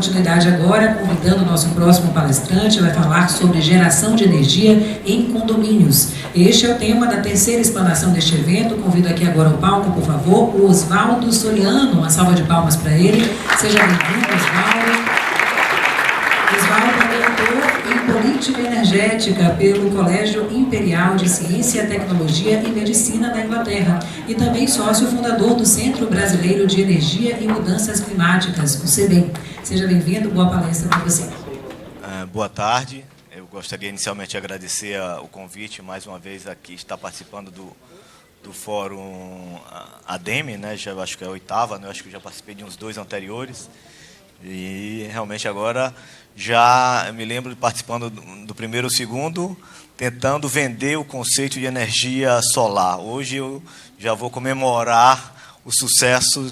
continuidade agora, convidando o nosso próximo palestrante, vai falar sobre geração de energia em condomínios. Este é o tema da terceira explanação deste evento. Convido aqui agora ao palco, por favor, o Oswaldo Soriano. Uma salva de palmas para ele. Seja bem-vindo, Oswaldo. Oswaldo é doutor em Política Energética pelo Colégio Imperial de Ciência, Tecnologia e Medicina da Inglaterra e também sócio fundador do Centro Brasileiro de Energia e Mudanças Climáticas, o CEBEM. Seja bem-vindo, boa palestra para você. Boa tarde. Eu gostaria inicialmente de agradecer o convite, mais uma vez aqui, estar participando do Fórum ADEME, né? Já acho que é a oitava, né? Acho que eu já participei de uns 2 anteriores. E realmente agora já me lembro de participando do primeiro e o segundo, tentando vender o conceito de energia solar. Hoje eu já vou comemorar o sucesso,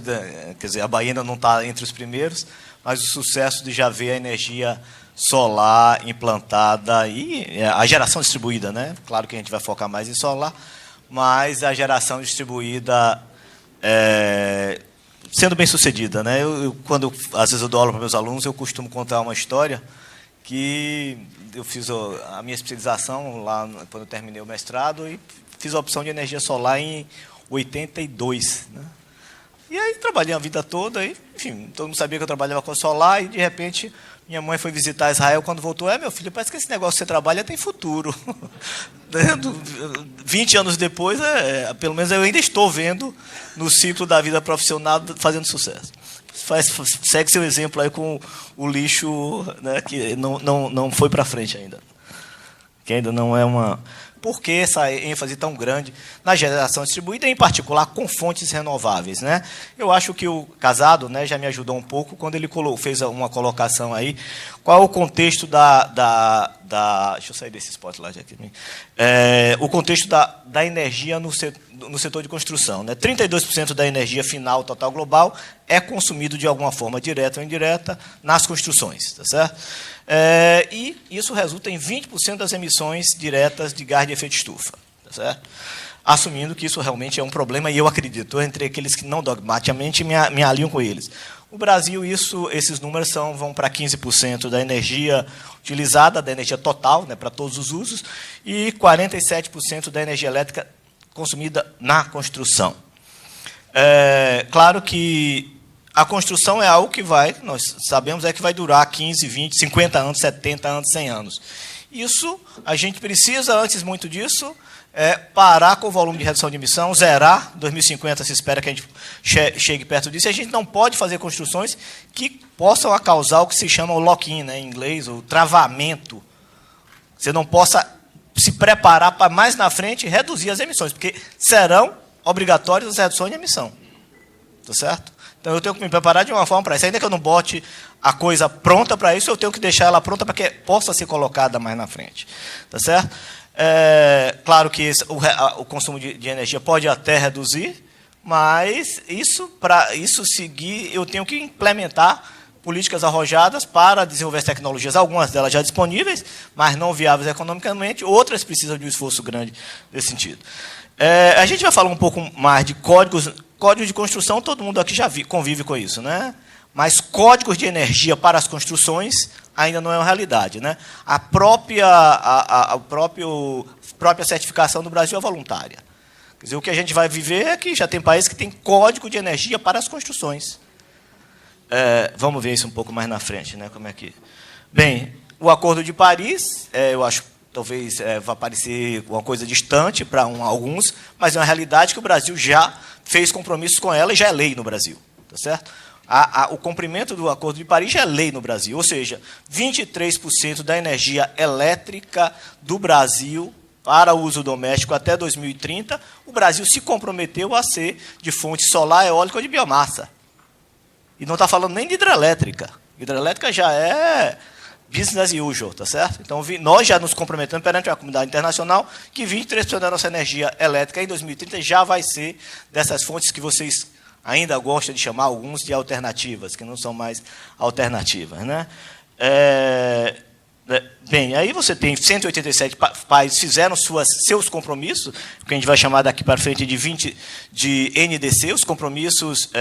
quer dizer, a Bahia ainda não está entre os primeiros, mas o sucesso de já ver a energia solar implantada e a geração distribuída, né? Claro que a gente vai focar mais em solar, mas a geração distribuída sendo bem sucedida, né? Quando às vezes eu dou aula para meus alunos, eu costumo contar uma história que eu fiz a minha especialização lá quando eu terminei o mestrado e fiz a opção de energia solar em 82, né? E aí trabalhei a vida toda, e, enfim, todo mundo sabia que eu trabalhava com solar e de repente minha mãe foi visitar Israel. Quando voltou, meu filho, parece que esse negócio que você trabalha tem futuro. 20 anos depois, pelo menos eu ainda estou vendo no ciclo da vida profissional fazendo sucesso. Segue seu exemplo aí com o lixo, né, que não foi para frente ainda. Que ainda não é uma... Por que essa ênfase tão grande na geração distribuída, em particular com fontes renováveis, né? Eu acho que o Casado, né, já me ajudou um pouco quando ele fez uma colocação aí. Qual é o contexto deixa eu sair desse spotlight aqui. O contexto da energia no setor de construção, né? 32% da energia final total global é consumido de alguma forma, direta ou indireta, nas construções, tá certo? E isso resulta em 20% das emissões diretas de gás de efeito estufa, tá certo? Assumindo que isso realmente é um problema, e eu acredito, entre aqueles que não dogmaticamente me alinham com eles. O Brasil, esses números vão para 15% da energia utilizada, da energia total, né, para todos os usos, e 47% da energia elétrica consumida na construção. Claro que a construção é algo que nós sabemos que vai durar 15, 20, 50 anos, 70 anos, 100 anos. Isso, a gente precisa, antes muito disso, parar com o volume de redução de emissão, zerar. 2050 se espera que a gente chegue perto disso. E a gente não pode fazer construções que possam causar o que se chama o lock-in, né, em inglês, o travamento. Você não possa se preparar para mais na frente reduzir as emissões, porque serão obrigatórias as reduções de emissão. Tá certo? Então, eu tenho que me preparar de uma forma para isso. Ainda que eu não bote a coisa pronta para isso, eu tenho que deixar ela pronta para que possa ser colocada mais na frente. Tá certo? Claro que o consumo de energia pode até reduzir, mas para isso seguir, eu tenho que implementar políticas arrojadas para desenvolver as tecnologias, algumas delas já disponíveis, mas não viáveis economicamente, outras precisam de um esforço grande nesse sentido. A gente vai falar um pouco mais de códigos de construção, todo mundo aqui já convive com isso, né? Mas códigos de energia para as construções ainda não é uma realidade, né? A própria certificação do Brasil é voluntária. Quer dizer, o que a gente vai viver é que já tem países que têm código de energia para as construções. Vamos ver isso um pouco mais na frente, né? Como é que... Bem, o Acordo de Paris, eu acho talvez vá parecer uma coisa distante para alguns, mas é uma realidade que o Brasil já fez compromissos com ela e já é lei no Brasil. Tá certo? O cumprimento do Acordo de Paris já é lei no Brasil, ou seja, 23% da energia elétrica do Brasil para uso doméstico até 2030, o Brasil se comprometeu a ser de fonte solar, eólica ou de biomassa. E não está falando nem de hidrelétrica. Hidrelétrica já é business as usual, tá certo? Então, nós já nos comprometemos perante a comunidade internacional que 23% da nossa energia elétrica em 2030 já vai ser dessas fontes que vocês ainda gostam de chamar alguns de alternativas, que não são mais alternativas, né? Bem, aí você tem 187 países fizeram seus compromissos, que a gente vai chamar daqui para frente de NDC, os compromissos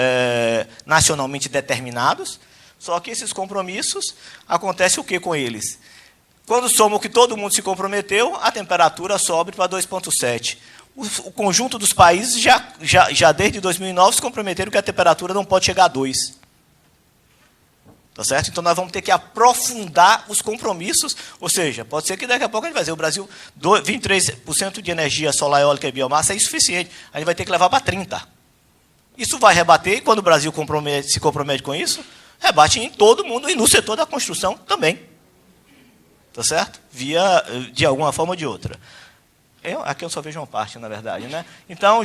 nacionalmente determinados, Só que esses compromissos, acontece o que com eles? Quando soma o que todo mundo se comprometeu, a temperatura sobe para 2,7. O conjunto dos países, já desde 2009, se comprometeram que a temperatura não pode chegar a 2. Tá certo? Então, nós vamos ter que aprofundar os compromissos, ou seja, pode ser que daqui a pouco a gente vai dizer, o Brasil, 23% de energia solar, eólica e biomassa é insuficiente, a gente vai ter que levar para 30%. Isso vai rebater, e quando o Brasil se compromete com isso, rebate em todo mundo, e no setor da construção também. Tá certo? De alguma forma ou de outra. Aqui eu só vejo uma parte, na verdade, né? Então,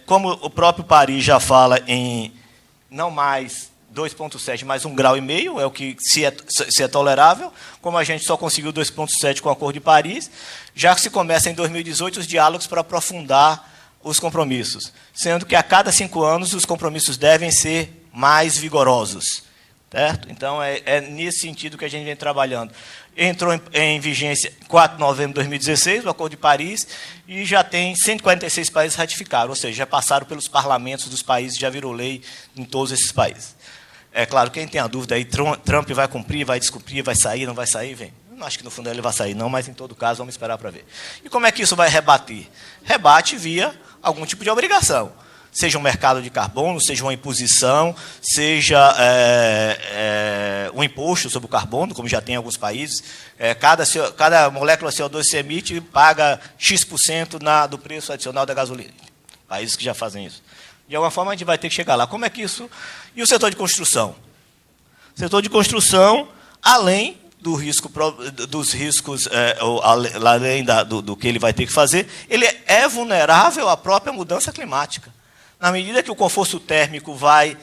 como o próprio Paris já fala em não mais 2,7, mais 1,5 grau, é o que se é tolerável, como a gente só conseguiu 2,7 com o Acordo de Paris, já que se começa em 2018 os diálogos para aprofundar os compromissos, sendo que a cada 5 anos os compromissos devem ser mais vigorosos. Certo? Então, é nesse sentido que a gente vem trabalhando. Entrou em vigência 4 de novembro de 2016, o Acordo de Paris, e já tem 146 países ratificaram, ou seja, já passaram pelos parlamentos dos países, já virou lei em todos esses países. É claro, quem tem a dúvida aí, Trump vai cumprir, vai descumprir, vai sair, não vai sair, vem. Eu não acho que no fundo ele vai sair, não, mas em todo caso, vamos esperar para ver. E como é que isso vai rebater? Rebate via algum tipo de obrigação. Seja um mercado de carbono, seja uma imposição, seja um imposto sobre o carbono, como já tem em alguns países. Cada molécula CO2 se emite paga X% do preço adicional da gasolina. Países que já fazem isso. De alguma forma, a gente vai ter que chegar lá. Como é que isso... E o setor de construção? O setor de construção, além dos riscos, além do que ele vai ter que fazer, ele é vulnerável à própria mudança climática. Na medida que o conforto térmico vai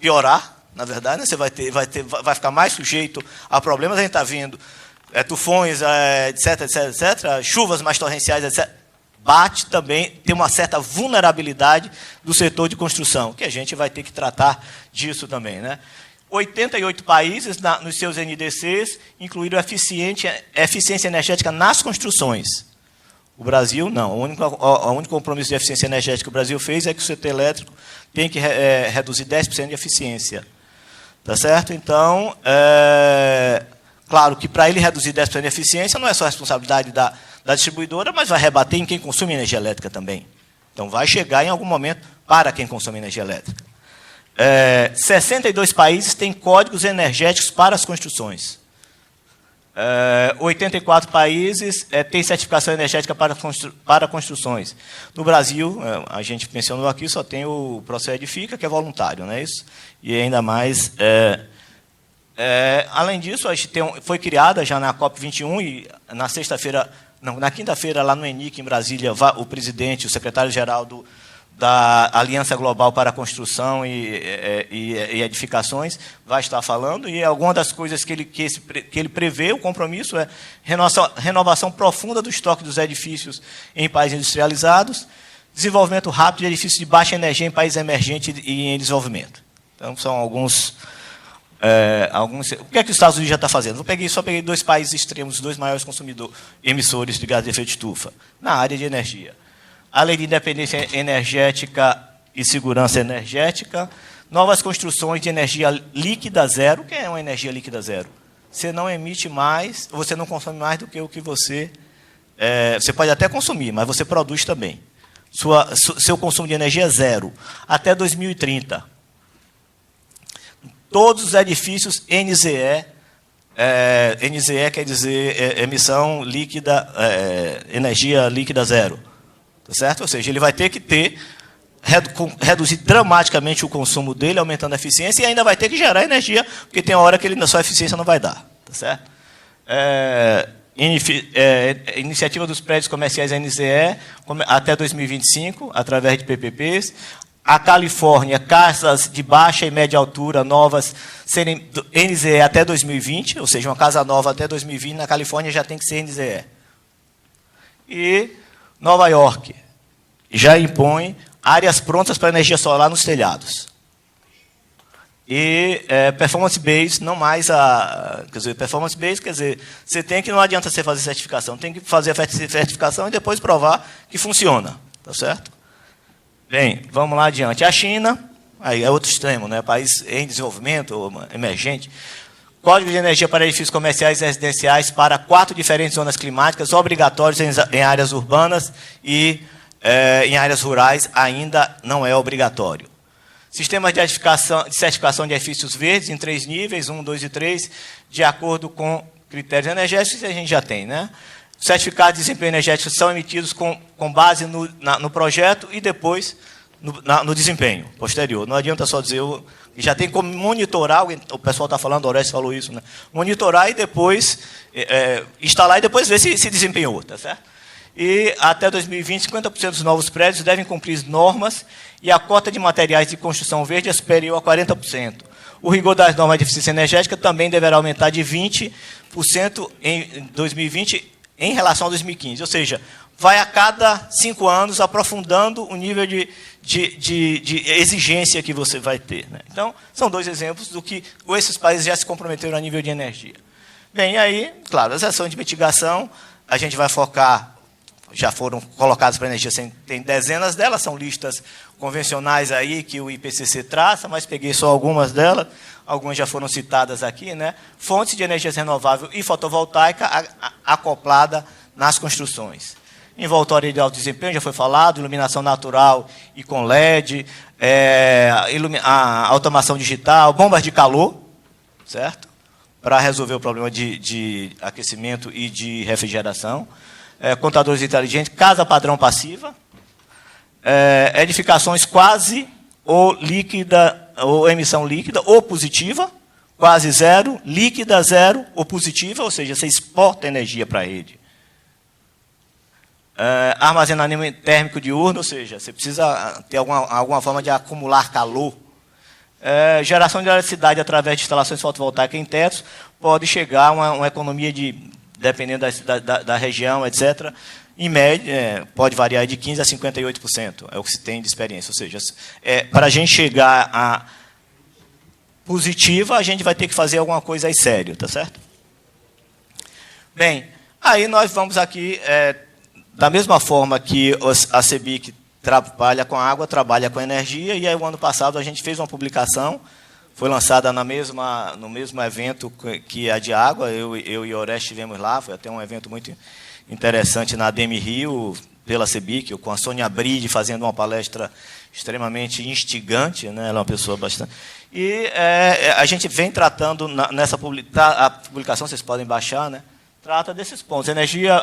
piorar, na verdade, né, você vai ficar mais sujeito a problemas. A gente está vendo tufões, etc., chuvas mais torrenciais, etc. Bate também, tem uma certa vulnerabilidade do setor de construção, que a gente vai ter que tratar disso também. Né? 88 países, nos seus NDCs, incluíram eficiência energética nas construções. O Brasil, não. O único compromisso de eficiência energética que o Brasil fez é que o setor elétrico tem que reduzir 10% de eficiência. Tá certo? Então, claro que para ele reduzir 10% de eficiência não é só a responsabilidade da distribuidora, mas vai rebater em quem consome energia elétrica também. Então, vai chegar em algum momento para quem consome energia elétrica. 62 países têm códigos energéticos para as construções. 84 países têm certificação energética para construções. No Brasil, a gente mencionou aqui, só tem o Processo Edifica, que é voluntário, não é isso? E ainda mais... além disso, a gente foi criada já na COP21, e na quinta-feira, lá no ENIC, em Brasília, o presidente, o secretário-geral da Aliança Global para a Construção e Edificações vai estar falando, e alguma das coisas que ele prevê, o compromisso é renovação profunda do estoque dos edifícios em países industrializados, desenvolvimento rápido de edifícios de baixa energia em países emergentes e em desenvolvimento. Então, são alguns... o que é que os Estados Unidos já está fazendo? Só peguei 2 países extremos, os 2 maiores emissores de gás de efeito de estufa, na área de energia. A lei de independência energética e segurança energética, novas construções de energia líquida zero. O que é uma energia líquida zero? Você não emite mais, você não consome mais do que o que você... você pode até consumir, mas você produz também. Seu consumo de energia é zero. Até 2030. Todos os edifícios NZE, NZE quer dizer emissão líquida, energia líquida zero. Tá certo? Ou seja, ele vai ter que reduzir dramaticamente o consumo dele, aumentando a eficiência, e ainda vai ter que gerar energia, porque tem uma hora que sua eficiência não vai dar. Tá certo? Iniciativa dos prédios comerciais NZE até 2025, através de PPPs. A Califórnia, casas de baixa e média altura novas serem NZE até 2020, ou seja, uma casa nova até 2020 na Califórnia já tem que ser NZE. E Nova York já impõe áreas prontas para energia solar nos telhados. E performance-based, não mais performance-based, quer dizer, você tem que, não adianta você fazer certificação, tem que fazer a certificação e depois provar que funciona. Tá certo? Bem, vamos lá adiante. A China aí é outro extremo, né? País em desenvolvimento, ou emergente. Código de energia para edifícios comerciais e residenciais para 4 diferentes zonas climáticas, obrigatórios em áreas urbanas e em áreas rurais ainda não é obrigatório. Sistemas de certificação de edifícios verdes em 3 níveis, 1, 2 e 3, de acordo com critérios energéticos que a gente já tem, né? Certificados de desempenho energético são emitidos com base no projeto e depois no desempenho posterior. Não adianta só dizer, já tem como monitorar, o pessoal está falando, o Orestes falou isso, né? Monitorar e depois instalar e depois ver se desempenhou, tá certo? E até 2020, 50% dos novos prédios devem cumprir normas e a cota de materiais de construção verde é superior a 40%. O rigor das normas de eficiência energética também deverá aumentar de 20% em 2020 em relação a 2015. Ou seja, vai a cada 5 anos aprofundando o nível de exigência que você vai ter, né? Então, são 2 exemplos do que esses países já se comprometeram a nível de energia. Bem, aí, claro, as ações de mitigação, a gente vai focar, já foram colocadas para a energia, tem dezenas delas, são listas convencionais aí que o IPCC traça, mas peguei só algumas delas, algumas já foram citadas aqui, né? Fontes de energias renováveis e fotovoltaica acoplada nas construções. Envoltório de alto desempenho, já foi falado, iluminação natural e com LED, a automação digital, bombas de calor, certo? Para resolver o problema de aquecimento e de refrigeração. Contadores inteligentes, casa padrão passiva, edificações quase ou líquida, ou emissão líquida, ou positiva, quase zero, líquida zero, ou positiva, ou seja, você exporta energia para a rede. Armazenamento térmico diurno, ou seja, você precisa ter alguma forma de acumular calor. Geração de eletricidade através de instalações fotovoltaicas em tetos pode chegar a uma economia dependendo da região, etc., em média, pode variar de 15% a 58%, é o que se tem de experiência. Ou seja, para a gente chegar a positiva, a gente vai ter que fazer alguma coisa aí sério, tá certo? Bem, aí nós vamos aqui, da mesma forma que a CEBIC trabalha com água, trabalha com energia, e aí o ano passado a gente fez uma publicação, foi lançada no mesmo evento que a de água, eu e o Orestes estivemos lá, foi até um evento muito interessante na ADM Rio, pela CEBIC, com a Sônia Bride fazendo uma palestra extremamente instigante, né? Ela é uma pessoa bastante... E a gente vem tratando, nessa publicação, vocês podem baixar, né? Trata desses pontos, energia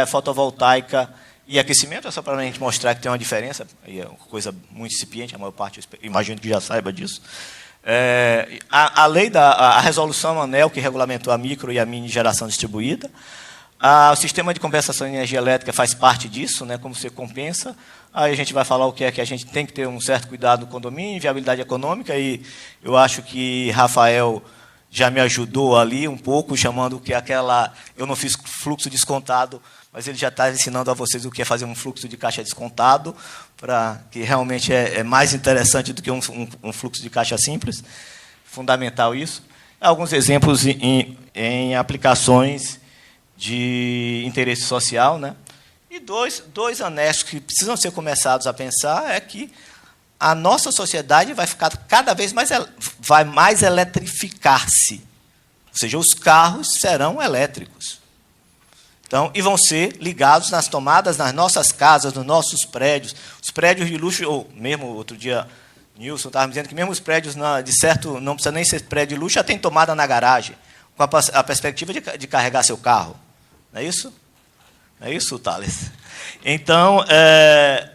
fotovoltaica e aquecimento, é só para a gente mostrar que tem uma diferença, é uma coisa muito incipiente, a maior parte, imagino que já saiba disso. A lei a resolução ANEEL, que regulamentou a micro e a mini geração distribuída. O sistema de compensação de energia elétrica faz parte disso, né, como você compensa. Aí a gente vai falar o que é que a gente tem que ter um certo cuidado no condomínio, viabilidade econômica, e eu acho que Rafael já me ajudou ali um pouco, chamando que eu não fiz fluxo descontado, mas ele já está ensinando a vocês o que é fazer um fluxo de caixa descontado, que realmente é mais interessante do que um fluxo de caixa simples. Fundamental isso. Alguns exemplos em aplicações de interesse social, né? E dois anexos que precisam ser começados a pensar é que a nossa sociedade vai ficar cada vez mais eletrificar-se. Ou seja, os carros serão elétricos. Então, e vão ser ligados nas tomadas, nas nossas casas, nos nossos prédios. Os prédios de luxo, ou mesmo outro dia, Nilson estava me dizendo que mesmo os prédios, de certo, não precisa nem ser prédio de luxo, já tem tomada na garagem, com a perspectiva de carregar seu carro. Não é isso? Não é isso, Thales? Então,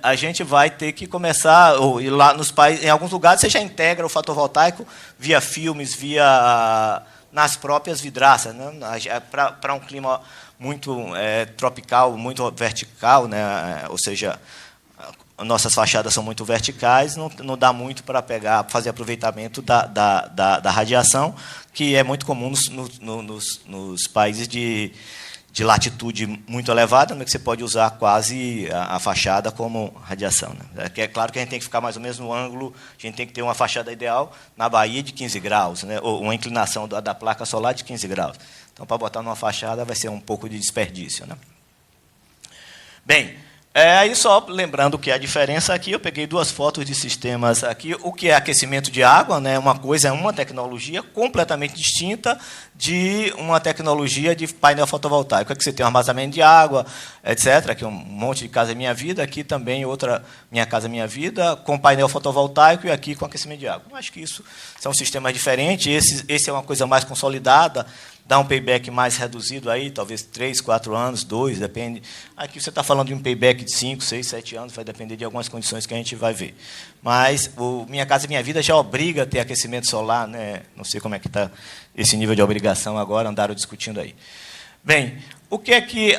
a gente vai ter que começar, ou ir lá nos países, em alguns lugares você já integra o fotovoltaico via filmes, nas próprias vidraças, né? Para um clima muito tropical, muito vertical, né? Ou seja, nossas fachadas são muito verticais, não dá muito para fazer aproveitamento da radiação, que é muito comum nos países de latitude muito elevada, mas que você pode usar quase a fachada como radiação, né? É claro que a gente tem que ficar mais ou menos no ângulo, a gente tem que ter uma fachada ideal na Bahia de 15 graus, né? Ou uma inclinação da placa solar de 15 graus. Então, para botar numa fachada vai ser um pouco de desperdício, né? Bem, Aí só lembrando que a diferença aqui, eu peguei 2 fotos de sistemas aqui, o que é aquecimento de água, né? Uma coisa é uma tecnologia completamente distinta de uma tecnologia de painel fotovoltaico. Aqui você tem um armazenamento de água, etc. Aqui um monte de Casa Minha Vida, aqui também outra Minha Casa Minha Vida, com painel fotovoltaico e aqui com aquecimento de água. Eu acho que isso são sistemas diferentes, esse é uma coisa mais consolidada, dá um payback mais reduzido aí, talvez 3, 4 anos, 2, depende. Aqui você está falando de um payback de 5, 6, 7 anos, vai depender de algumas condições que a gente vai ver. Mas o Minha Casa Minha Vida já obriga a ter aquecimento solar, né? Não sei como é que está esse nível de obrigação agora, andaram discutindo aí. Bem, o que é que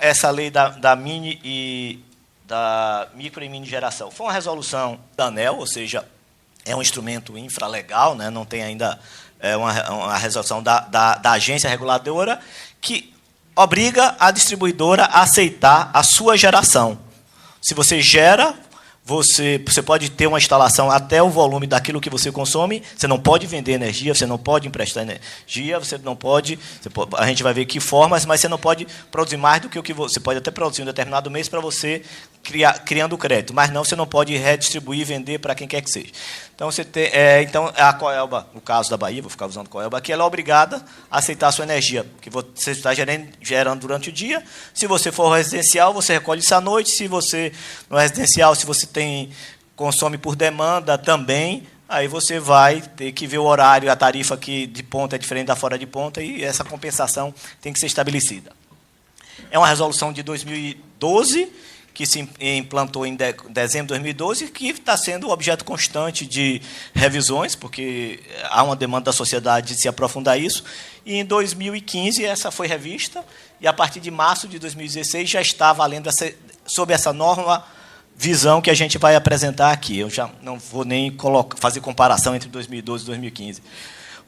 essa lei da mini e da micro e mini geração? Foi uma resolução da ANEEL, ou seja, é um instrumento infralegal, né? Não tem ainda uma resolução da agência reguladora que obriga a distribuidora a aceitar a sua geração. Se você gera, você pode ter uma instalação até o volume daquilo que você consome, você não pode vender energia, você não pode emprestar energia, você não pode, a gente vai ver que formas, mas você não pode produzir mais do que o que você pode até produzir em um determinado mês para você criando crédito, mas não, você não pode redistribuir e vender para quem quer que seja. Então, então a Coelba, no caso da Bahia, vou ficar usando a Coelba aqui, ela é obrigada a aceitar a sua energia, que você está gerando durante o dia. Se você for residencial, você recolhe isso à noite. Se você não é residencial, se você consome por demanda também, aí você vai ter que ver o horário, a tarifa aqui de ponta é diferente da fora de ponta, e essa compensação tem que ser estabelecida. É uma resolução de 2012, que se implantou em dezembro de 2012, que está sendo objeto constante de revisões, porque há uma demanda da sociedade de se aprofundar isso. E em 2015 essa foi revista, e a partir de março de 2016 já está valendo sob essa nova visão que a gente vai apresentar aqui. Eu já não vou nem fazer comparação entre 2012 e 2015.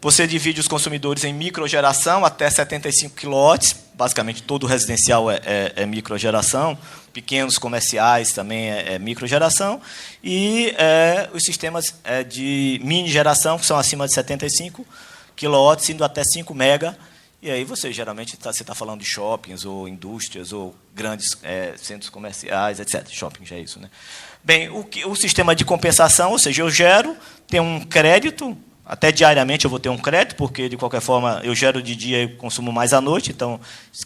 Você divide os consumidores em microgeração até 75 kW, basicamente todo residencial é microgeração, pequenos comerciais também é microgeração, e os sistemas de mini geração, que são acima de 75 kW, indo até 5 MB, e aí você geralmente você está falando de shoppings, ou indústrias, ou grandes centros comerciais, etc. Shopping já é isso, né? Bem, o sistema de compensação, ou seja, eu gero, tem um crédito. Até diariamente eu vou ter um crédito, porque, de qualquer forma, eu gero de dia e consumo mais à noite, então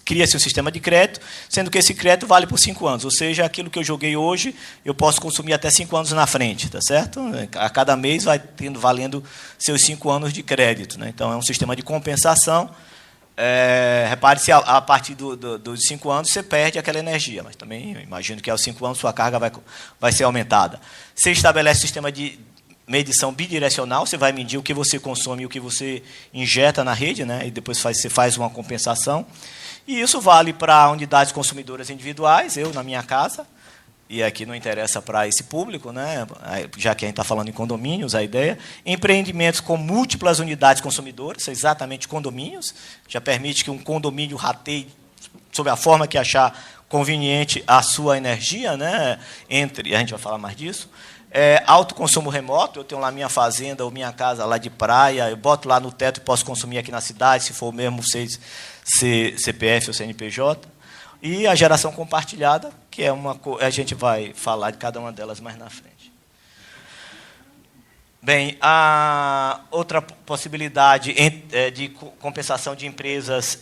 cria-se um sistema de crédito, sendo que esse crédito vale por 5 anos, ou seja, aquilo que eu joguei hoje, eu posso consumir até 5 anos na frente, tá certo? A cada mês vai valendo seus 5 anos de crédito, né? Então, é um sistema de compensação. Repare-se, a partir dos 5 anos, você perde aquela energia, mas também, eu imagino que aos 5 anos, sua carga vai ser aumentada. Você estabelece sistema de medição bidirecional, você vai medir o que você consome e o que você injeta na rede, né? E depois você faz uma compensação. E isso vale para unidades consumidoras individuais, eu na minha casa, e aqui não interessa para esse público, né? Já que a gente está falando em condomínios, a ideia. Empreendimentos com múltiplas unidades consumidoras, exatamente condomínios, já permite que um condomínio rateie sob a forma que achar conveniente a sua energia, né? A gente vai falar mais disso. Autoconsumo remoto, eu tenho lá minha fazenda ou minha casa lá de praia, eu boto lá no teto e posso consumir aqui na cidade, se for mesmo CPF ou CNPJ. E a geração compartilhada, que é a gente vai falar de cada uma delas mais na frente. Bem, a outra possibilidade de compensação de empresas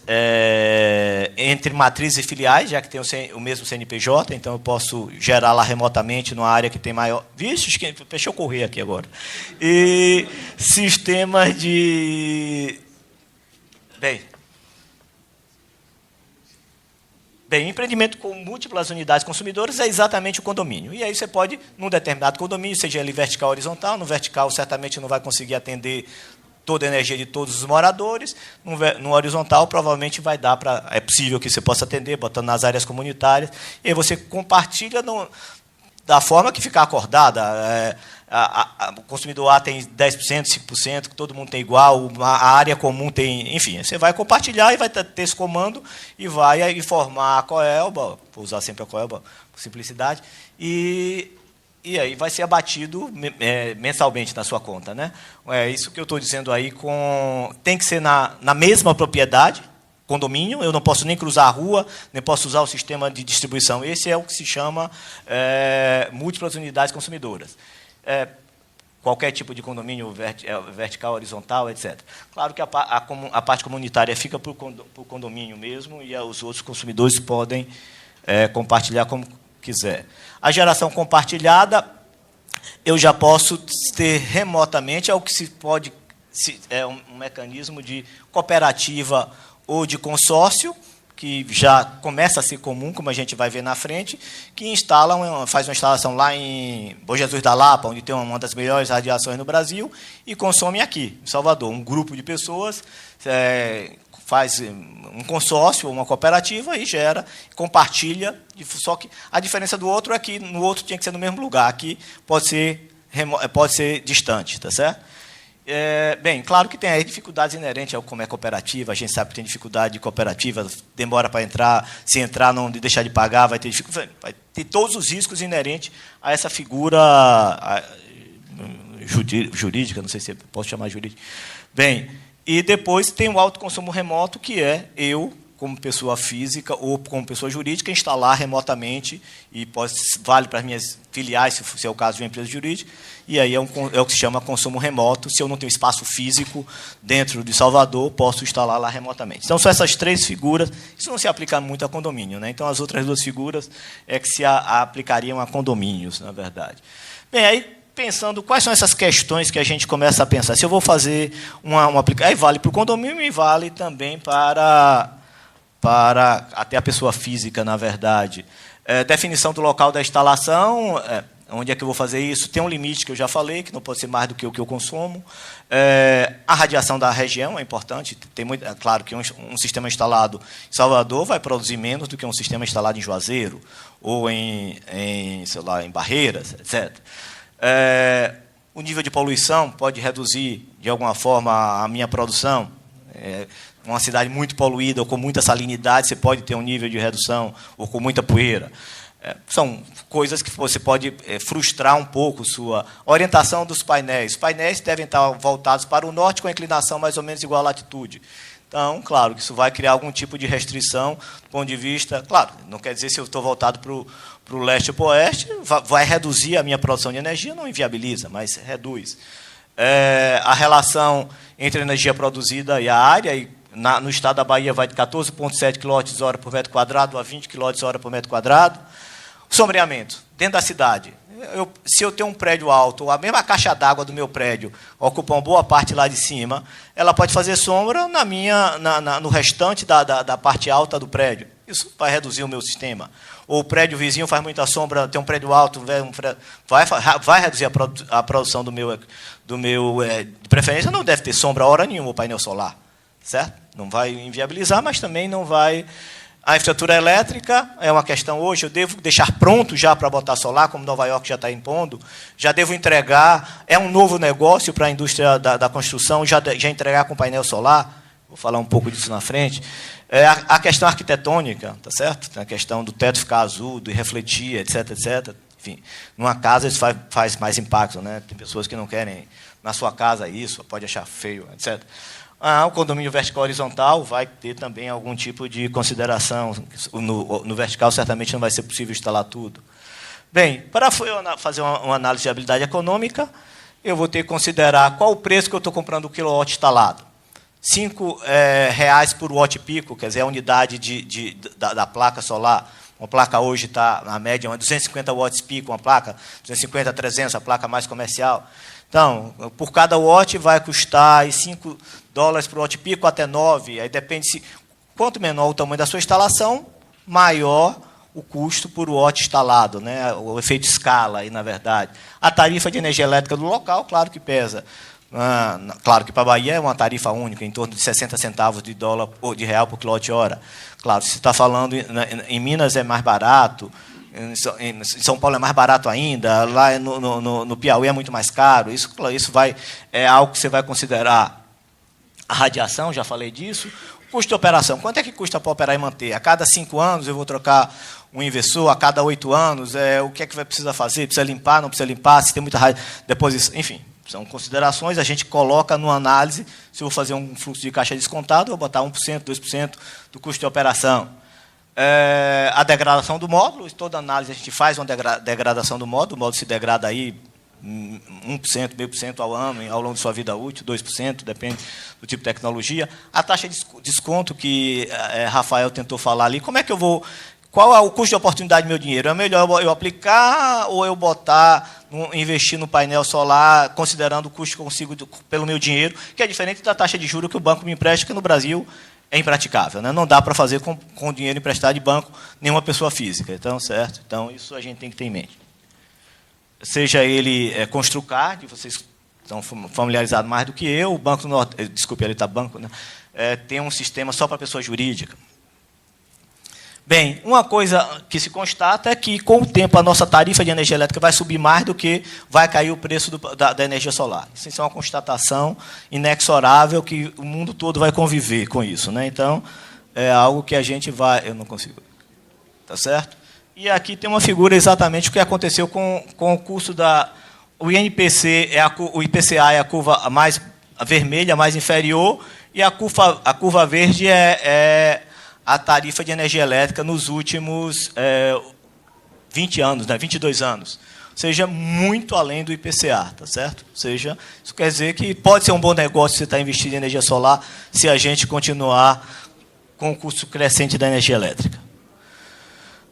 entre matrizes e filiais, já que tem o mesmo CNPJ, então eu posso gerar lá remotamente numa área que tem maior... Vixe, deixa eu correr aqui agora. E sistemas de... Bem, empreendimento com múltiplas unidades consumidoras é exatamente o condomínio. E aí você pode, num determinado condomínio, seja ele vertical ou horizontal, no vertical certamente não vai conseguir atender toda a energia de todos os moradores, no horizontal provavelmente vai dar para... É possível que você possa atender, botando nas áreas comunitárias, e aí você compartilha da forma que ficar acordada. O consumidor A tem 10%, 5%, que todo mundo tem igual, a área comum tem... Enfim, você vai compartilhar e vai ter esse comando e vai informar a Coelba, vou usar sempre a Coelba por simplicidade, e aí vai ser abatido mensalmente na sua conta, né? É isso que eu estou dizendo aí, tem que ser na mesma propriedade, condomínio, eu não posso nem cruzar a rua, nem posso usar o sistema de distribuição. Esse é o que se chama múltiplas unidades consumidoras. Qualquer tipo de condomínio vertical, horizontal, etc. Claro que a parte comunitária fica para o condomínio mesmo e os outros consumidores podem compartilhar como quiser. A geração compartilhada, eu já posso ter remotamente, é o que se pode, é um mecanismo de cooperativa ou de consórcio, que já começa a ser comum, como a gente vai ver na frente, que faz uma instalação lá em Bom Jesus da Lapa, onde tem uma das melhores radiações no Brasil, e consome aqui, em Salvador. Um grupo de pessoas faz um consórcio ou uma cooperativa e compartilha. Só que a diferença do outro é que no outro tinha que ser no mesmo lugar. Aqui pode ser distante, tá certo? Bem, claro que tem aí dificuldades inerentes ao como é cooperativa. A gente sabe que tem dificuldade de cooperativa, demora para entrar, se entrar, não deixar de pagar, vai ter todos os riscos inerentes a essa figura jurídica, não sei se posso chamar jurídica. Bem, e depois tem o autoconsumo remoto, que é eu, como pessoa física ou como pessoa jurídica, instalar remotamente, e vale para as minhas filiais, se é o caso de uma empresa jurídica, e aí é o que se chama consumo remoto. Se eu não tenho espaço físico dentro de Salvador, posso instalar lá remotamente. Então, são essas três figuras. Isso não se aplica muito a condomínio, né? Então, as outras duas figuras é que se aplicariam a condomínios, na verdade. Bem, aí, pensando quais são essas questões que a gente começa a pensar. Se eu vou fazer uma aplicação, aí vale para o condomínio e vale também para até a pessoa física, na verdade. Definição do local da instalação, onde é que eu vou fazer isso? Tem um limite que eu já falei, que não pode ser mais do que o que eu consumo. A radiação da região é importante. É claro que um sistema instalado em Salvador vai produzir menos do que um sistema instalado em Juazeiro, ou sei lá, em Barreiras, etc. O nível de poluição pode reduzir, de alguma forma, a minha produção. Uma cidade muito poluída ou com muita salinidade, você pode ter um nível de redução, ou com muita poeira. São coisas que você pode frustrar um pouco sua orientação dos painéis. Os painéis devem estar voltados para o norte, com a inclinação mais ou menos igual à latitude. Então, claro, que isso vai criar algum tipo de restrição do ponto de vista... Claro, não quer dizer se eu estou voltado para o leste ou para o oeste, vai reduzir a minha produção de energia, não inviabiliza, mas reduz. A relação entre a energia produzida e a área, no estado da Bahia, vai de 14,7 kWh por metro quadrado a 20 kWh por metro quadrado. Sombreamento, dentro da cidade. Se eu tenho um prédio alto, a mesma caixa d'água do meu prédio ocupa uma boa parte lá de cima, ela pode fazer sombra no restante da parte alta do prédio. Isso vai reduzir o meu sistema. Ou o prédio vizinho faz muita sombra, tem um prédio alto, vai reduzir a produção do meu de preferência, não deve ter sombra hora nenhuma o painel solar, certo? Não vai inviabilizar, mas também não vai... A infraestrutura elétrica é uma questão hoje, eu devo deixar pronto já para botar solar, como Nova York já está impondo, já devo entregar, é um novo negócio para a indústria da construção, já entregar com painel solar, vou falar um pouco disso na frente. A questão arquitetônica, tá certo? A questão do teto ficar azul, de refletir, etc, etc. Enfim, numa casa isso faz mais impacto, né? Tem pessoas que não querem na sua casa isso, pode achar feio, etc. O condomínio vertical horizontal vai ter também algum tipo de consideração. No vertical, certamente, não vai ser possível instalar tudo. Bem, para fazer uma análise de viabilidade econômica, eu vou ter que considerar qual o preço que eu estou comprando o quilowatt instalado. R$5 por watt-pico, quer dizer, a unidade da placa solar. Uma placa hoje está, na média, 250 watts-pico, uma placa, 250 a 300, a placa mais comercial. Então, por cada watt vai custar $5 por watt-pico até 9. Aí depende quanto menor o tamanho da sua instalação, maior o custo por watt instalado, né? O efeito escala, aí, na verdade. A tarifa de energia elétrica do local, claro que pesa. Claro que para a Bahia é uma tarifa única, em torno de 60 centavos de real por quilowatt-hora. Claro, se você está falando em Minas é mais barato, em São Paulo é mais barato ainda, lá no Piauí é muito mais caro. Isso é algo que você vai considerar. A radiação, já falei disso. O custo de operação, quanto é que custa para operar e manter? A cada 5 anos eu vou trocar um inversor, a cada 8 anos, o que é que vai precisar fazer? Precisa limpar, não precisa limpar, se tem muita deposição, enfim, são considerações, a gente coloca numa análise, se eu vou fazer um fluxo de caixa descontado, eu vou botar 1%, 2% do custo de operação. A degradação do módulo, toda análise a gente faz uma degradação do módulo, o módulo se degrada aí 1%, 0,5% ao ano, ao longo de sua vida útil, 2%, depende do tipo de tecnologia. A taxa de desconto que Rafael tentou falar ali, como é que eu vou... Qual é o custo de oportunidade do meu dinheiro? É melhor eu aplicar ou eu investir no painel solar, considerando o custo que eu consigo pelo meu dinheiro, que é diferente da taxa de juros que o banco me empresta, que no Brasil é impraticável, né? Não dá para fazer com dinheiro emprestado de banco nenhuma pessoa física. Então, certo? Então, isso a gente tem que ter em mente. Seja ele Construcard, vocês estão familiarizados mais do que eu, o Banco Nordeste, desculpe, ele está banco, né? Tem um sistema só para pessoa jurídica. Bem, uma coisa que se constata é que, com o tempo, a nossa tarifa de energia elétrica vai subir mais do que vai cair o preço da energia solar. Isso é uma constatação inexorável que o mundo todo vai conviver com isso, né? Então, é algo que a gente vai... Eu não consigo... Tá certo? E aqui tem uma figura exatamente o que aconteceu com o custo da... O INPC, o IPCA é a curva mais vermelha, mais inferior, e a curva verde é a tarifa de energia elétrica nos últimos 20 anos, né, 22 anos. Ou seja, muito além do IPCA, tá certo? Ou seja, isso quer dizer que pode ser um bom negócio você estar investindo em energia solar se a gente continuar com o custo crescente da energia elétrica.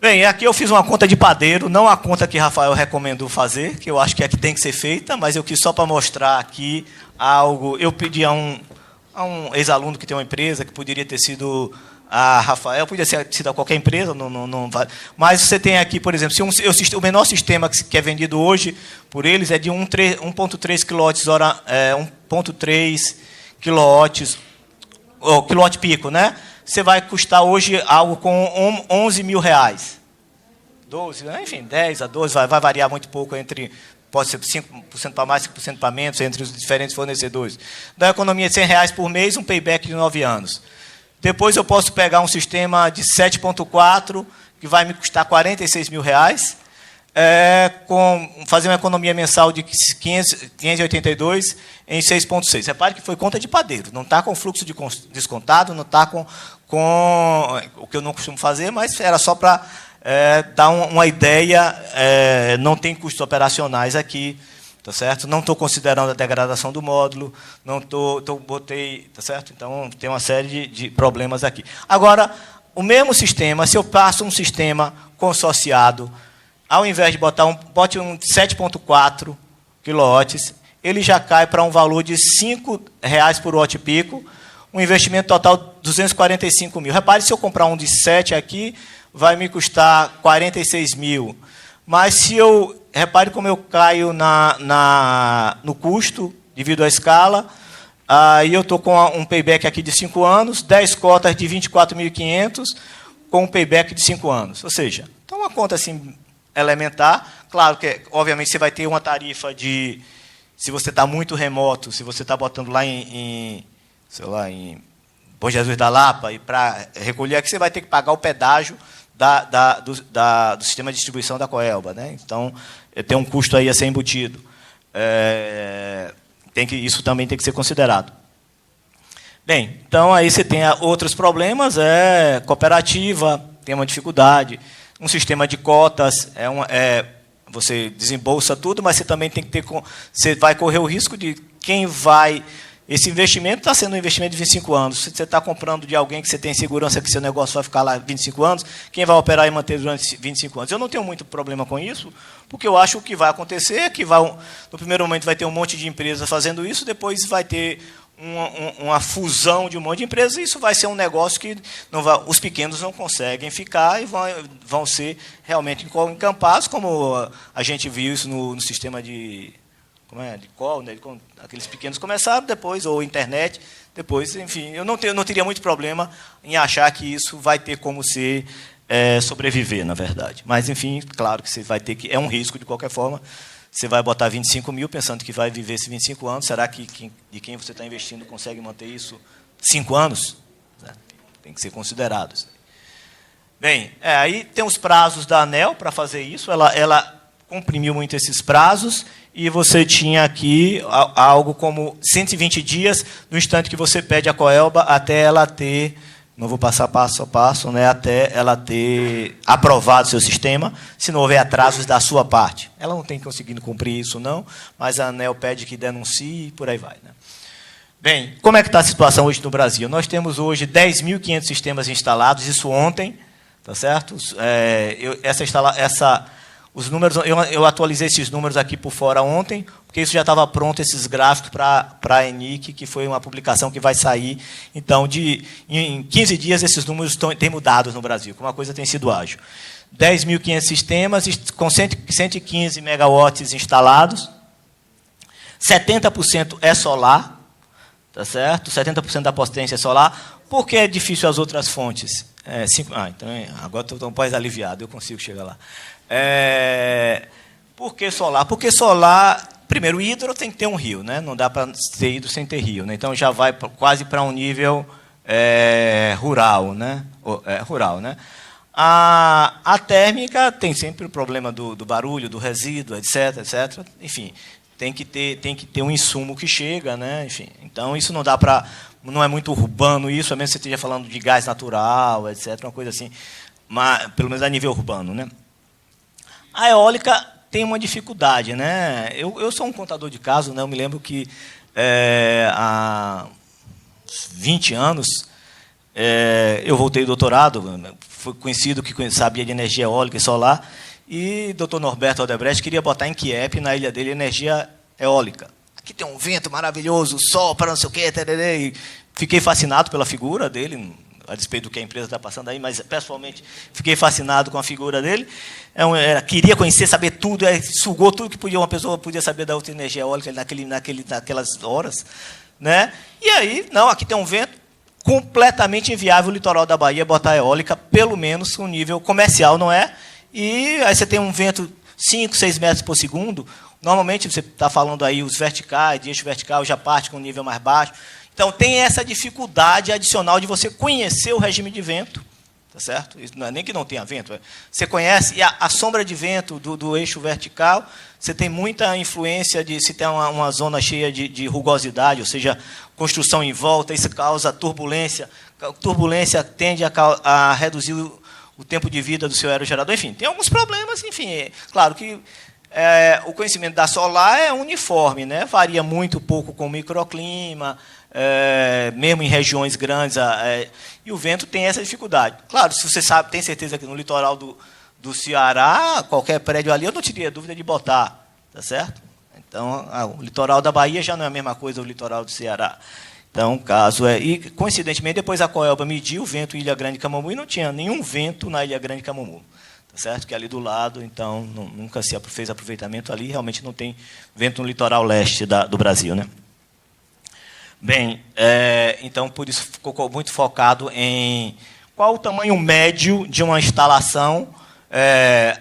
Bem, aqui eu fiz uma conta de padeiro, não a conta que Rafael recomendou fazer, que eu acho que é a que tem que ser feita, mas eu quis só para mostrar aqui algo. Eu pedi a um ex-aluno que tem uma empresa, que poderia ter sido a Rafael, podia ter sido a qualquer empresa, não vale. Mas você tem aqui, por exemplo, o menor sistema que é vendido hoje por eles é de 1,3 kW-pico, né? Você vai custar hoje algo com 11 mil reais. 12, enfim, 10 a 12, vai variar muito pouco entre... Pode ser 5% para mais, 5% para menos, entre os diferentes fornecedores. Da economia de R$100 por mês, um payback de 9 anos. Depois eu posso pegar um sistema de 7,4, que vai me custar R$46 mil, fazer uma economia mensal de 582 em 6,6. Repare que foi conta de padeiro, não está com fluxo de descontado, não está com o que eu não costumo fazer, mas era só para dar uma ideia, não tem custos operacionais aqui, tá certo? Não estou considerando a degradação do módulo, botei, tá certo? Então tem uma série de problemas aqui. Agora, o mesmo sistema, se eu passo um sistema consorciado, ao invés de bote um 7,4 kW, ele já cai para um valor de R$5 por watt-pico, um investimento total de 245 mil. Repare, se eu comprar um de 7 aqui, vai me custar 46 mil. Mas se repare como eu caio no custo, devido à escala, aí eu estou com um payback aqui de 5 anos, 10 cotas de 24.500, com um payback de 5 anos. Ou seja, então uma conta assim elementar. Claro que, obviamente, você vai ter uma tarifa de... Se você está muito remoto, se você está botando lá em Bom Jesus da Lapa, e para recolher aqui, você vai ter que pagar o pedágio do sistema de distribuição da Coelba, né? Então, tem um custo aí a ser embutido. Isso também tem que ser considerado. Bem, então aí você tem outros problemas, cooperativa, tem uma dificuldade, um sistema de cotas, você desembolsa tudo, mas você também tem que ter... Você vai correr o risco de quem vai... Esse investimento está sendo um investimento de 25 anos. Se você está comprando de alguém que você tem segurança que seu negócio vai ficar lá 25 anos, quem vai operar e manter durante 25 anos? Eu não tenho muito problema com isso, porque eu acho que o que vai acontecer é que no primeiro momento vai ter um monte de empresas fazendo isso, depois vai ter uma fusão de um monte de empresas, e isso vai ser um negócio que os pequenos não conseguem ficar e vão ser realmente encampados, como a gente viu isso no sistema de call, né? Aqueles pequenos começaram depois, ou internet, depois, enfim, eu não teria muito problema em achar que isso vai ter como sobreviver, na verdade. Mas, enfim, claro que você vai ter que... É um risco, de qualquer forma. Você vai botar 25 mil pensando que vai viver esses 25 anos. Será que de quem você está investindo consegue manter isso 5 anos? Tem que ser considerado. Bem, aí tem os prazos da ANEEL para fazer isso. Ela comprimiu muito esses prazos, e você tinha aqui algo como 120 dias no instante que você pede a Coelba até ela ter, não vou passar passo a passo, né, até ela ter aprovado seu sistema, se não houver atrasos da sua parte. Ela não tem conseguido cumprir isso, não, mas a ANEEL pede que denuncie e por aí vai, né? Bem, como é que está a situação hoje no Brasil? Nós temos hoje 10.500 sistemas instalados, isso ontem, tá certo? Os números, eu atualizei esses números aqui por fora ontem, porque isso já estava pronto, esses gráficos, para a ENIC, que foi uma publicação que vai sair. Então, em 15 dias, esses números têm mudado no Brasil, como a coisa tem sido ágil. 10.500 sistemas, com 115 megawatts instalados, 70% é solar, tá certo? 70% da potência é solar. Por que é difícil as outras fontes? Então, agora estou um pouco aliviado, eu consigo chegar lá. Por que solar? Porque solar, primeiro, o hidro tem que ter um rio, né? Não dá para ter hidro sem ter rio, né? Então já vai quase para um nível rural, né? Rural, né? A térmica tem sempre o problema do barulho, do resíduo, etc, etc. Enfim, tem que ter um insumo que chega, né? Enfim, então isso não dá para, não é muito urbano isso, a menos que você esteja falando de gás natural, etc, uma coisa assim, mas pelo menos a nível urbano, né? A eólica tem uma dificuldade, né? Eu sou um contador de casos, né? Eu me lembro que há 20 anos eu voltei do doutorado, fui conhecido que sabia de energia eólica e solar, e o Dr. Norberto Aldebrecht queria botar em Kiepe, na ilha dele, energia eólica. Aqui tem um vento maravilhoso, sol para não sei o quê, e fiquei fascinado pela figura dele, a despeito do que a empresa está passando aí, mas, pessoalmente, fiquei fascinado com a figura dele. Queria conhecer, saber tudo, sugou tudo que uma pessoa podia saber da outra energia eólica naquelas horas, né? E aí, não, aqui tem um vento, completamente inviável o litoral da Bahia botar eólica, pelo menos um nível comercial, não é? E aí você tem um vento 5, 6 metros por segundo, normalmente você está falando aí os verticais, de eixo vertical já parte com um nível mais baixo. Então, tem essa dificuldade adicional de você conhecer o regime de vento, tá certo? Isso não é nem que não tenha vento. Você conhece e a sombra de vento do eixo vertical, você tem muita influência de se tem uma zona cheia de rugosidade, ou seja, construção em volta, isso causa turbulência. A turbulência tende a reduzir o tempo de vida do seu aerogerador. Enfim, tem alguns problemas. Enfim, claro que o conhecimento da solar é uniforme, né? Varia muito pouco com o microclima, mesmo em regiões grandes, e o vento tem essa dificuldade. Claro, se você sabe, tem certeza que no litoral do Ceará, qualquer prédio ali, eu não teria dúvida de botar, tá certo? Então, o litoral da Bahia já não é a mesma coisa do litoral do Ceará. Então, caso e coincidentemente, depois a Coelba mediu o vento em Ilha Grande e Camamu e não tinha nenhum vento na Ilha Grande e Camamu. Tá certo? Que é ali do lado, então nunca se fez aproveitamento ali, realmente não tem vento no litoral leste do Brasil, né? Bem, então por isso ficou muito focado em qual o tamanho médio de uma instalação.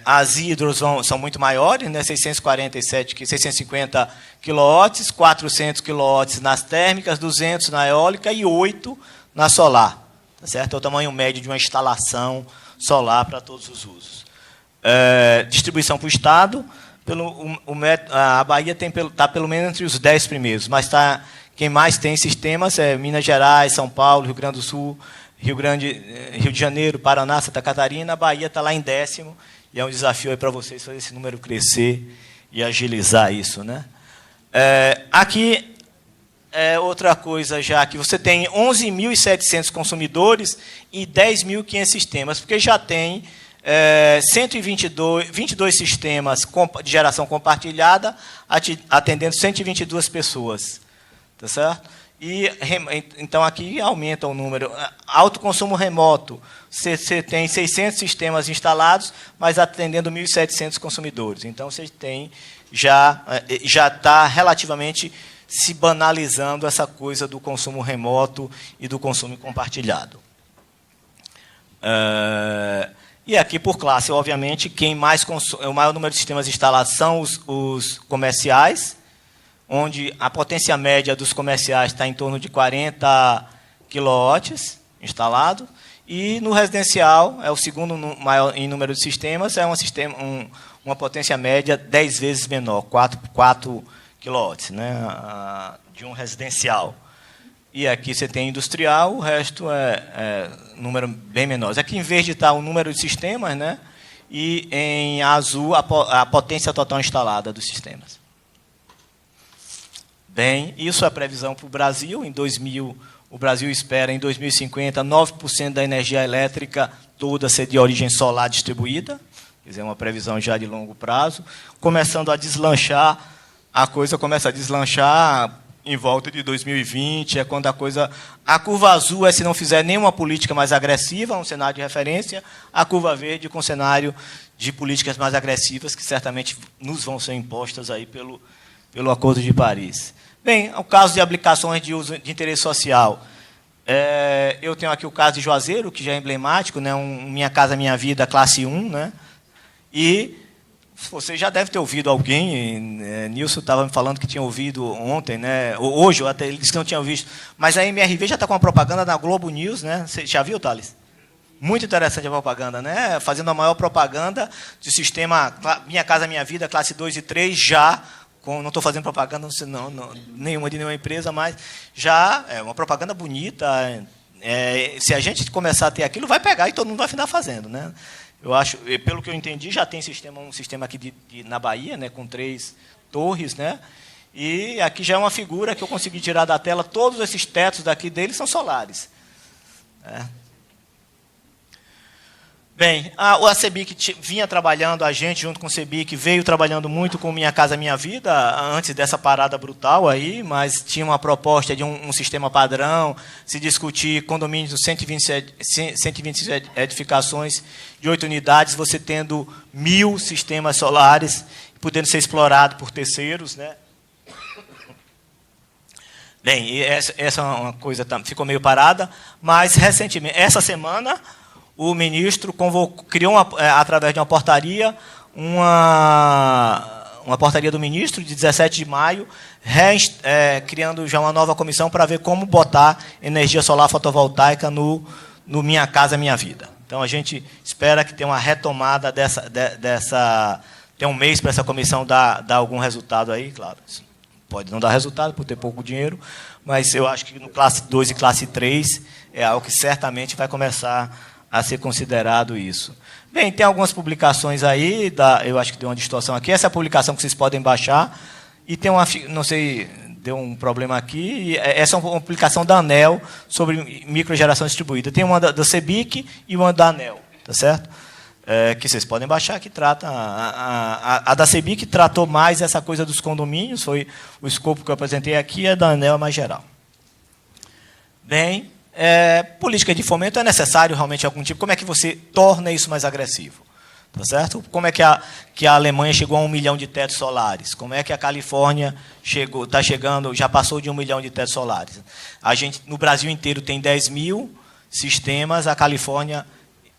As hidros são muito maiores, né? 650 kW, 400 kW nas térmicas, 200 na eólica e 8 na solar. Tá certo? É o tamanho médio de uma instalação solar para todos os usos. Distribuição para o Estado, a Bahia está pelo menos entre os 10 primeiros, mas quem mais tem sistemas é Minas Gerais, São Paulo, Rio Grande do Sul, Rio de Janeiro, Paraná, Santa Catarina. A Bahia está lá em 10º, e é um desafio para vocês fazer esse número crescer e agilizar isso, né? Aqui outra coisa já, que você tem 11.700 consumidores e 10.500 sistemas, porque já tem 22 sistemas de geração compartilhada, atendendo 122 pessoas. Tá certo? Então, aqui aumenta o número. Autoconsumo remoto, você tem 600 sistemas instalados, mas atendendo 1.700 consumidores. Então, você tem já está relativamente se banalizando essa coisa do consumo remoto e do consumo compartilhado. E aqui, por classe, obviamente, quem mais o maior número de sistemas instalados são os comerciais, onde a potência média dos comerciais está em torno de 40 kW instalado, e no residencial, é o segundo maior em número de sistemas, é uma potência média 10 vezes menor, 4 kW, né, de um residencial. E aqui você tem industrial, o resto é número bem menor. Aqui, em vez de estar o número de sistemas, né, e em azul a potência total instalada dos sistemas. Bem, isso é a previsão para o Brasil. O Brasil espera, em 2050, 9% da energia elétrica toda ser de origem solar distribuída. Quer dizer, uma previsão já de longo prazo. Começando a deslanchar, a coisa começa a deslanchar em volta de 2020, é quando a curva azul é se não fizer nenhuma política mais agressiva, um cenário de referência, a curva verde com um cenário de políticas mais agressivas, que certamente nos vão ser impostas aí pelo Acordo de Paris. Bem, o caso de aplicações de uso de interesse social. Eu tenho aqui o caso de Juazeiro, que já é emblemático, né, Minha Casa Minha Vida, classe 1, né, e você já deve ter ouvido alguém, Nilson estava me falando que tinha ouvido ontem, né, hoje, até ele disse que não tinha visto, mas a MRV já está com uma propaganda na Globo News, né? Você já viu, Thales? Muito interessante a propaganda, né? Fazendo a maior propaganda do sistema Minha Casa Minha Vida, classe 2 e 3, já, não estou fazendo propaganda nenhuma de nenhuma empresa, mas já é uma propaganda bonita. Se a gente começar a ter aquilo, vai pegar e todo mundo vai ficar fazendo, né? Eu acho, pelo que eu entendi, já tem um sistema aqui na Bahia, né, com 3 torres, né? E aqui já é uma figura que eu consegui tirar da tela. Todos esses tetos daqui deles são solares. Bem, a CEBIC vinha trabalhando, a gente, junto com o CEBIC, veio trabalhando muito com Minha Casa Minha Vida, antes dessa parada brutal aí, mas tinha uma proposta de um sistema padrão, se discutir condomínios de 120 edificações de 8 unidades, você tendo 1.000 sistemas solares, podendo ser explorado por terceiros, né? Bem, e essa é uma coisa que ficou meio parada, mas, recentemente, essa semana, o ministro criou, através de uma portaria, uma portaria do ministro, de 17 de maio, criando já uma nova comissão para ver como botar energia solar fotovoltaica no Minha Casa Minha Vida. Então, a gente espera que tenha uma retomada tem um mês para essa comissão dar algum resultado aí, claro. Pode não dar resultado por ter pouco dinheiro, mas eu acho que no classe 2 e classe 3 é algo que certamente vai começar a ser considerado isso. Bem, tem algumas publicações aí, eu acho que deu uma distorção aqui, essa é a publicação que vocês podem baixar, e tem não sei, deu um problema aqui, essa é uma publicação da ANEEL sobre microgeração distribuída. Tem uma da CEBIC e uma da ANEEL, tá certo? Que vocês podem baixar, que trata... A da CEBIC tratou mais essa coisa dos condomínios, foi o escopo que eu apresentei aqui, a da ANEEL é mais geral. Bem... política de fomento é necessário realmente algum tipo. Como é que você torna isso mais agressivo? Tá certo? Como é que a Alemanha chegou a 1 milhão de tetos solares? Como é que a Califórnia está chegando, já passou de 1 milhão de tetos solares? A gente, no Brasil inteiro, tem 10.000 sistemas, a Califórnia,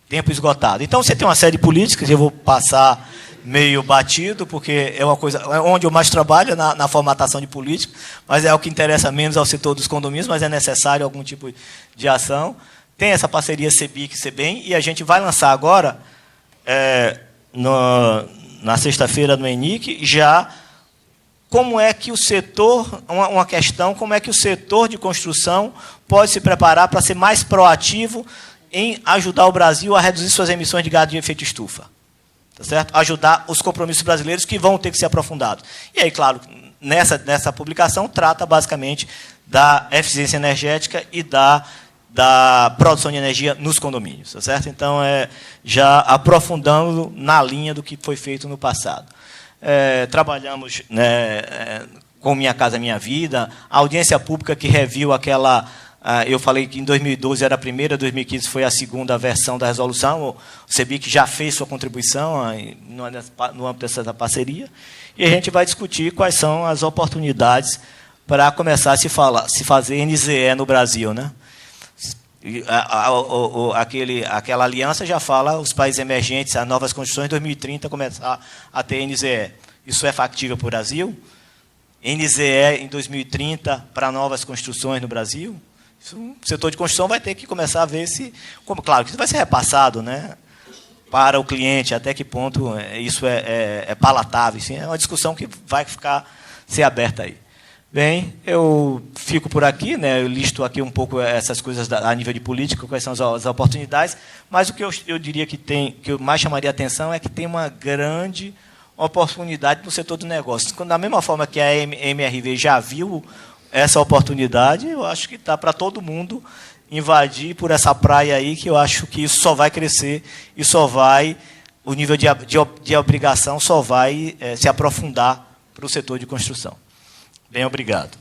tempo esgotado. Então, você tem uma série de políticas, eu vou passar meio batido, porque é uma coisa onde eu mais trabalho, na formatação de política, mas é o que interessa menos ao setor dos condomínios, mas é necessário algum tipo de ação. Tem essa parceria CEBIC-CEBEM, e a gente vai lançar agora, na sexta-feira no ENIC, já como é que o setor, uma questão, como é que o setor de construção pode se preparar para ser mais proativo em ajudar o Brasil a reduzir suas emissões de gás de efeito estufa. Tá certo? Ajudar os compromissos brasileiros que vão ter que ser aprofundados. E aí, claro, nessa publicação trata basicamente da eficiência energética e da produção de energia nos condomínios. Tá certo? Então, já aprofundando na linha do que foi feito no passado. Trabalhamos, né, com Minha Casa Minha Vida, a audiência pública que reviu aquela... eu falei que em 2012 era a primeira, 2015 foi a segunda versão da resolução. O CEBIC já fez sua contribuição no âmbito dessa parceria. E a gente vai discutir quais são as oportunidades para começar a se fazer NZE no Brasil, né? Aquela aliança já fala, os países emergentes, as novas constituições, em 2030, começar a ter NZE. Isso é factível para o Brasil? NZE em 2030 para novas construções no Brasil? O setor de construção vai ter que começar a ver se... claro que isso vai ser repassado, né? para o cliente, até que ponto isso é palatável. Assim, é uma discussão que vai ser aberta aí. Bem, eu fico por aqui, né? Eu listo aqui um pouco essas coisas a nível de política, quais são as oportunidades, mas o que eu diria que eu mais chamaria a atenção é que tem uma grande oportunidade no setor do negócio. Da mesma forma que a MRV já viu essa oportunidade, eu acho que está para todo mundo invadir por essa praia aí, que eu acho que isso só vai crescer e o nível de obrigação só vai se aprofundar para o setor de construção. Bem, obrigado.